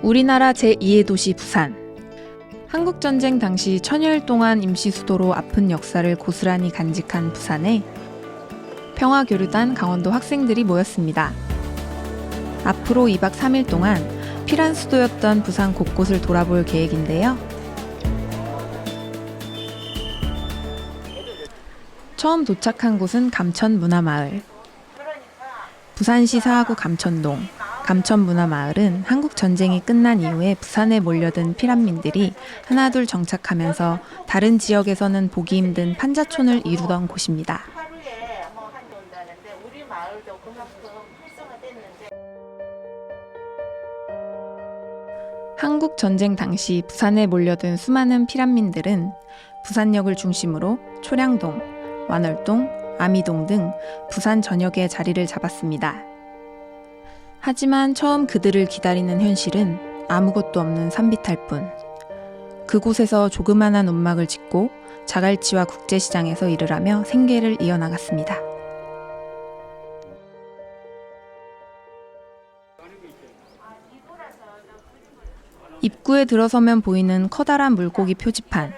우리나라 제2의 도시 부산. 한국전쟁 당시 천여일 동안 임시 수도로 아픈 역사를 고스란히 간직한 부산에 평화교류단 강원도 학생들이 모였습니다. 앞으로 2박 3일 동안 피란 수도였던 부산 곳곳을 돌아볼 계획인데요. 처음 도착한 곳은 감천문화마을. 부산시 사하구 감천동. 감천문화마을은 한국 전쟁이 끝난 이후에 부산에 몰려든 피란민들이 하나둘 정착하면서 다른 지역에서는 보기 힘든 판자촌을 이루던 곳입니다. 한국 전쟁 당시 부산에 몰려든 수많은 피란민들은 부산역을 중심으로 초량동, 완월동, 아미동 등 부산 전역에 자리를 잡았습니다. 하지만 처음 그들을 기다리는 현실은 아무것도 없는 산비탈 뿐. 그곳에서 조그만한 움막을 짓고 자갈치와 국제시장에서 일을 하며 생계를 이어나갔습니다. 입구에 들어서면 보이는 커다란 물고기 표지판.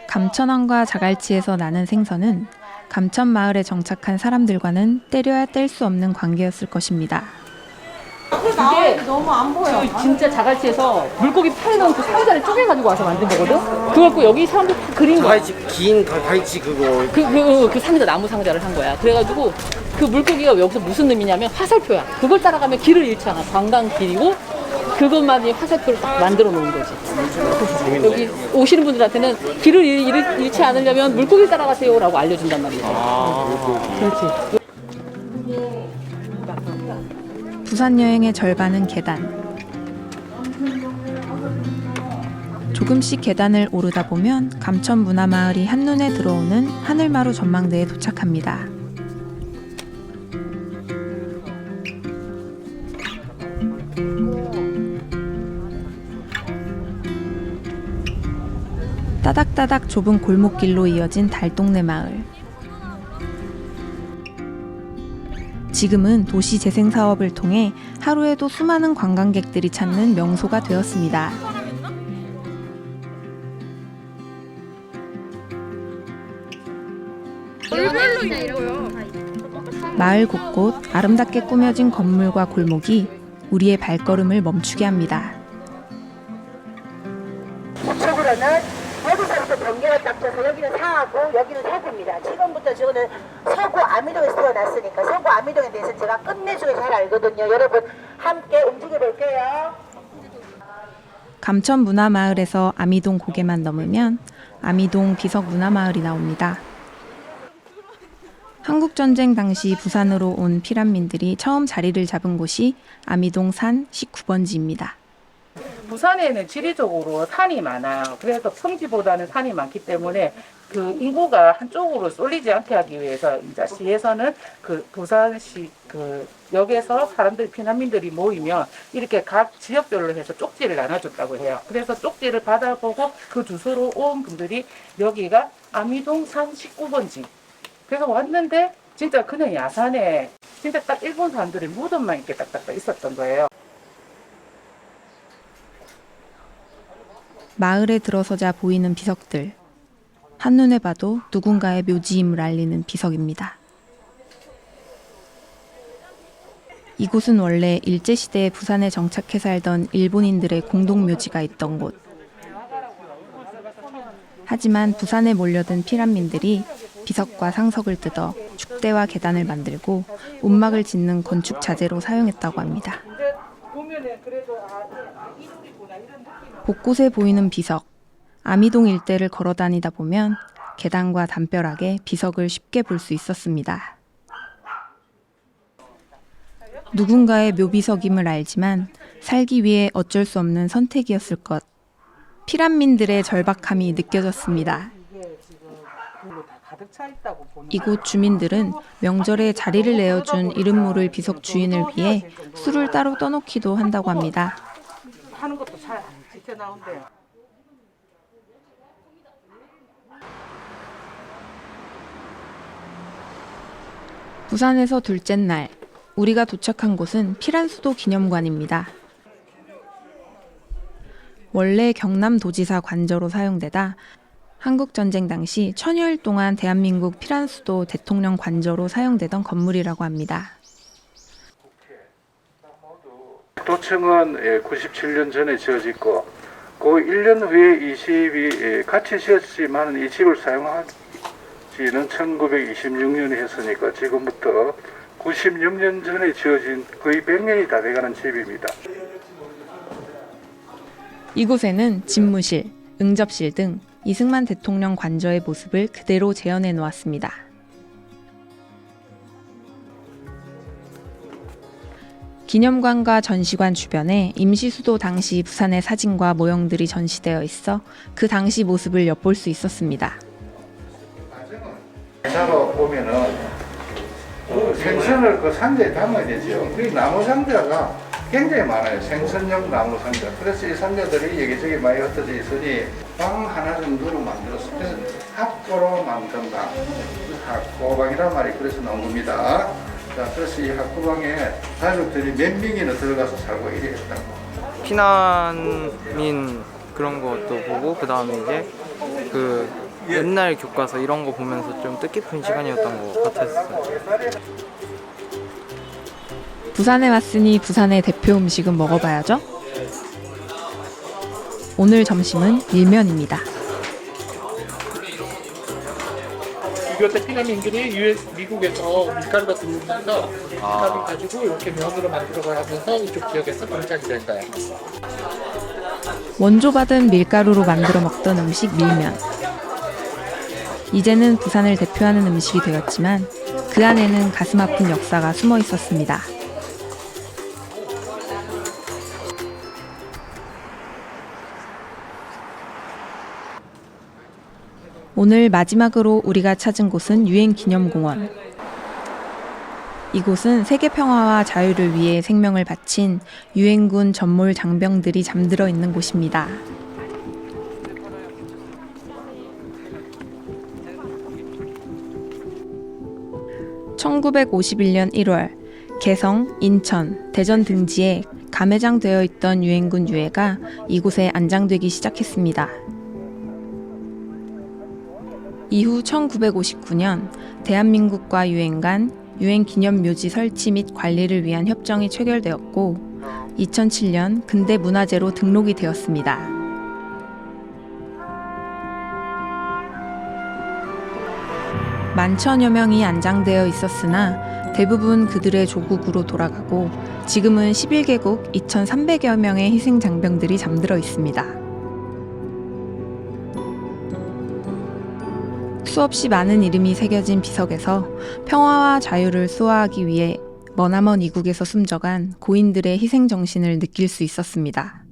감천항과 자갈치에서 나는 생선은 감천마을에 정착한 사람들과는 때려야 뗄 수 없는 관계였을 것입니다. 이게 너무 안 보여. 진짜 자갈치에서 물고기 팔에 넣은 그 상자를 쪼개가지고 와서 만든 거거든? 그걸 갖고 여기 사람들 다 그린 거야. 긴 갈치 그거. 그 상자, 나무 상자를 한 거야. 그래가지고 그 물고기가 여기서 무슨 의미냐면 화살표야. 그걸 따라가면 길을 잃지 않아. 관광길이고 그것만이 화살표를 딱 만들어 놓은 거지. 여기 오시는 분들한테는 길을 잃지 않으려면 물고기를 따라가세요 라고 알려준단 말이야. 그렇지. 부산 여행의 절반은 계단. 조금씩 계단을 오르다 보면 감천문화마을이 한눈에 들어오는 하늘마루 전망대에 도착합니다. 따닥따닥 좁은 골목길로 이어진 달동네 마을. 지금은 도시 재생 사업을 통해 하루에도 수많은 관광객들이 찾는 명소가 되었습니다. 마을 곳곳 아름답게 꾸며진 건물과 골목이 우리의 발걸음을 멈추게 합니다. 북쪽으로는 여기서부터 경계가 딱 져서 여기는 사하고 여기는 서구입니다. 지금부터 저는 서구 아미동에서 태어났으니까 서구 아미동에 대해서 제가 끝내주게 잘 알거든요. 여러분 함께 움직여 볼게요. 감천문화마을에서 아미동 고개만 넘으면 아미동 비석문화마을이 나옵니다. 한국전쟁 당시 부산으로 온 피란민들이 처음 자리를 잡은 곳이 아미동 산 19번지입니다. 부산에는 지리적으로 산이 많아요. 그래서 평지보다는 산이 많기 때문에 그 인구가 한쪽으로 쏠리지 않게 하기 위해서 이제 시에서는 그 부산시 그 역에서 사람들 피난민들이 모이면 이렇게 각 지역별로 해서 쪽지를 나눠줬다고 해요. 그래서 쪽지를 받아보고 그 주소로 온 분들이 여기가 아미동 산 19번지. 그래서 왔는데 진짜 그냥 야산에 진짜 딱 일본 사람들의 무덤만 이렇게 딱딱딱 있었던 거예요. 마을에 들어서자 보이는 비석들. 한눈에 봐도 누군가의 묘지임을 알리는 비석입니다. 이곳은 원래 일제시대에 부산에 정착해 살던 일본인들의 공동묘지가 있던 곳. 하지만 부산에 몰려든 피란민들이 비석과 상석을 뜯어 축대와 계단을 만들고 움막을 짓는 건축 자재로 사용했다고 합니다. 곳곳에 보이는 비석. 아미동 일대를 걸어 다니다 보면 계단과 담벼락에 비석을 쉽게 볼 수 있었습니다. 누군가의 묘비석임을 알지만 살기 위해 어쩔 수 없는 선택이었을 것. 피란민들의 절박함이 느껴졌습니다. 이곳 주민들은 명절에 자리를 내어준 이름 모를 비석 주인을 위해 술을 따로 떠놓기도 한다고 합니다. 하는 것도 잘 지켜 나온대요. 부산에서 둘째 날, 우리가 도착한 곳은 피란수도 기념관입니다. 원래 경남도지사 관저로 사용되다 한국전쟁 당시 천여일 동안 대한민국 피란수도 대통령 관저로 사용되던 건물이라고 합니다. 도청은 97년 전에 지어졌고 그 1년 후에 이 집이 같이 지었지만 이 집을 사용하지는 1926년에 했으니까 지금부터 96년 전에 지어진 거의 100년이 다 돼가는 집입니다. 이곳에는 집무실, 응접실 등 이승만 대통령 관저의 모습을 그대로 재현해 놓았습니다. 기념관과 전시관 주변에 임시수도 당시 부산의 사진과 모형들이 전시되어 있어 그 당시 모습을 엿볼 수 있었습니다. 회사로 보면은 생선을 그 상자에 담아야 되죠. 그 나무 상자가 굉장히 많아요. 생선용 나무 상자. 그래서 이 상자들이 여기저기 많이 흩어져 있으니 방 하나 정도로 만들었어요. 그래서 합고로 만든 방. 합고방이란 말이 그래서 나온 겁니다. 자, 그래서 이 학구방에 가족들이 몇 명이나 들어가서 살고 이래 했다고. 피난민 그런 것도 보고 그 다음에 이제 그 옛날 교과서 이런 거 보면서 좀 뜻깊은 시간이었던 것 같았어요. 부산에 왔으니 부산의 대표 음식은 먹어봐야죠. 오늘 점심은 밀면입니다. 6.25때 피난민들이 미국에서 밀가루가 들어오면서 밀가루 가지고 이렇게 면으로 만들어가면서 이쪽 지역에서 정착이 된 거예요. 원조받은 밀가루로 만들어 먹던 음식 밀면. 이제는 부산을 대표하는 음식이 되었지만 그 안에는 가슴 아픈 역사가 숨어 있었습니다. 오늘 마지막으로 우리가 찾은 곳은 유엔기념공원. 이곳은 세계평화와 자유를 위해 생명을 바친 유엔군 전몰 장병들이 잠들어 있는 곳입니다. (1951년 1월) 개성, 인천, 대전 등지에 감회장되어 있던 유엔군 유해가 이곳에 안장되기 시작했습니다. 이후 1959년 대한민국과 유엔 간 유엔 기념묘지 설치 및 관리를 위한 협정이 체결되었고 2007년 근대 문화재로 등록이 되었습니다. 만천여 명이 안장되어 있었으나 대부분 그들의 조국으로 돌아가고 지금은 11개국 2,300여 명의 희생 장병들이 잠들어 있습니다. 수없이 많은 이름이 새겨진 비석에서 평화와 자유를 수호하기 위해 머나먼 이국에서 숨져간 고인들의 희생 정신을 느낄 수 있었습니다.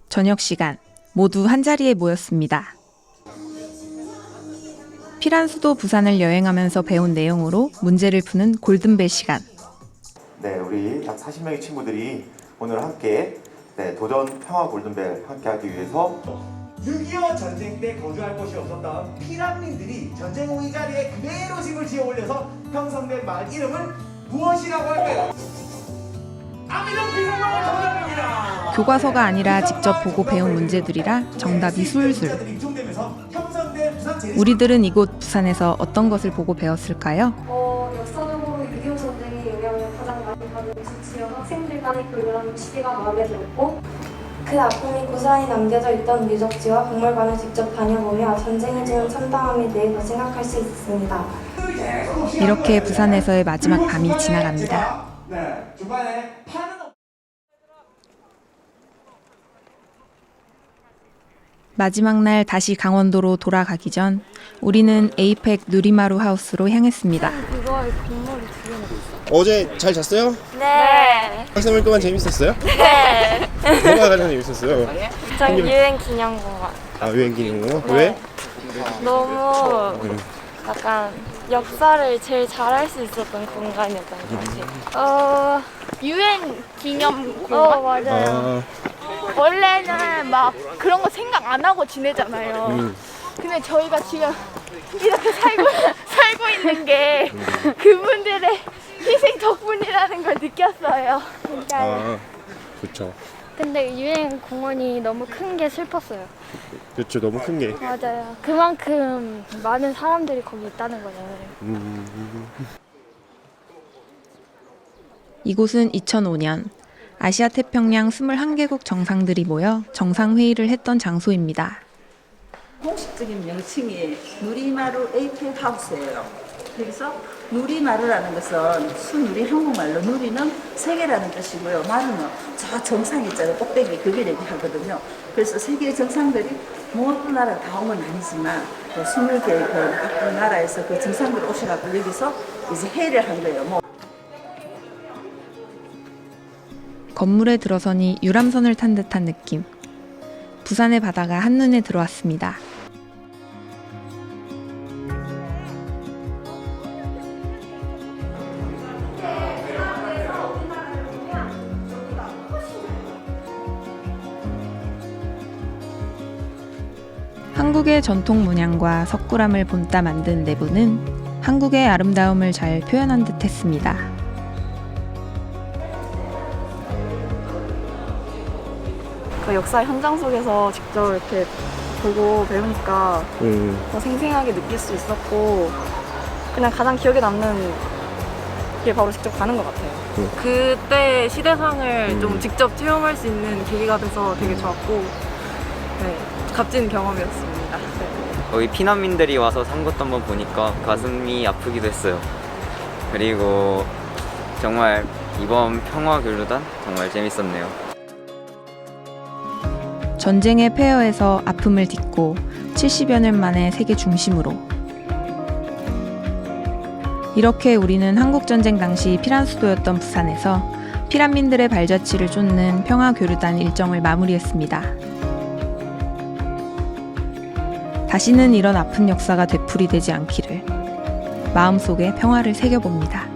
저녁 시간, 모두 한자리에 모였습니다. 피란수도 부산을 여행하면서 배운 내용으로 문제를 푸는 골든벨 시간. 네, 우리 약 40명의 친구들이 오늘 함께 도전 평화 골든벨 함께 하기 위해서 6.25 전쟁 때 거주할 곳이 없었던 피난민들이 전쟁 후 이 자리에 그대로 집을 지어 올려서 형성된 마을 이름은 무엇이라고 할까요? 아미동 비상마을 정답입니다. 교과서가 아니라 직접 보고 배운 문제들이라 정답이 술술. 우리들은 이곳 부산에서 어떤 것을 보고 배웠을까요? 역사적으로 6.25 전쟁의 영향을 가장 많이 받은 지역 학생들 간의 교류라는 시기가 마음에 들었고 그 아픔이 고스란히 남겨져 있던 유적지와 박물관을 직접 다녀보며 전쟁이 주는 참담함에 대해 더 생각할 수 있었습니다. 이렇게 부산에서의 마지막 밤이 지나갑니다. 마지막 날 다시 강원도로 돌아가기 전 우리는 에이펙 누리마루 하우스로 향했습니다. 어제 잘 잤어요? 네. 학생활 동안 재밌었어요? 네. 뭐가 가장 재밌었어요? 전 유엔 기념공원. 아, 유엔 기념공원? 왜? 너무 약간 역사를 제일 잘할 수 있었던 공간이었던 것 같아요. 유엔 기념공원? 맞아요. 원래는 막 그런 거 생각 안 하고 지내잖아요. 근데 저희가 지금 이렇게 살고 있는 게 그분들의 희생 덕분이라는 걸 느꼈어요. 아, 그렇죠. 근데 유엔 공원이 너무 큰 게 슬펐어요. 그렇죠. 너무 큰 게. 맞아요. 그만큼 많은 사람들이 거기 있다는 거잖아요. 이곳은 2005년 아시아 태평양 21개국 정상들이 모여 정상회의를 했던 장소입니다. 공식적인 명칭이 누리마루 에이펠 하우스예요. 그래서 누리마루라는 것은 순누리 한국말로 누리는 세계라는 뜻이고요. 마루는 저 정상 있잖아요. 꼭대기 그걸 얘기하거든요. 그래서 세계 정상들이 모든 나라 다 온 건 아니지만 20개 그 나라에서 그 정상들 오셔가지고 여기서 이제 회의를 한 거예요. 건물에 들어서니 유람선을 탄 듯한 느낌. 부산의 바다가 한눈에 들어왔습니다. 한국의 전통 문양과 석굴암을 본따 만든 내부는 한국의 아름다움을 잘 표현한 듯 했습니다. 그 역사 현장 속에서 직접 이렇게 보고 배우니까 더 생생하게 느낄 수 있었고 그냥 가장 기억에 남는 게 바로 직접 가는 것 같아요. 그때 시대상을 좀 직접 체험할 수 있는 계기가 돼서 되게 좋았고 네, 값진 경험이었습니다. 거기 피난민들이 와서 산 것도 한번 보니까 가슴이 아프기도 했어요. 그리고 정말 이번 평화교류단 정말 재밌었네요. 전쟁의 폐허에서 아픔을 딛고 70여 년 만에 세계 중심으로. 이렇게 우리는 한국전쟁 당시 피란 수도였던 부산에서 피란민들의 발자취를 쫓는 평화교류단 일정을 마무리했습니다. 다시는 이런 아픈 역사가 되풀이되지 않기를 마음속에 평화를 새겨봅니다.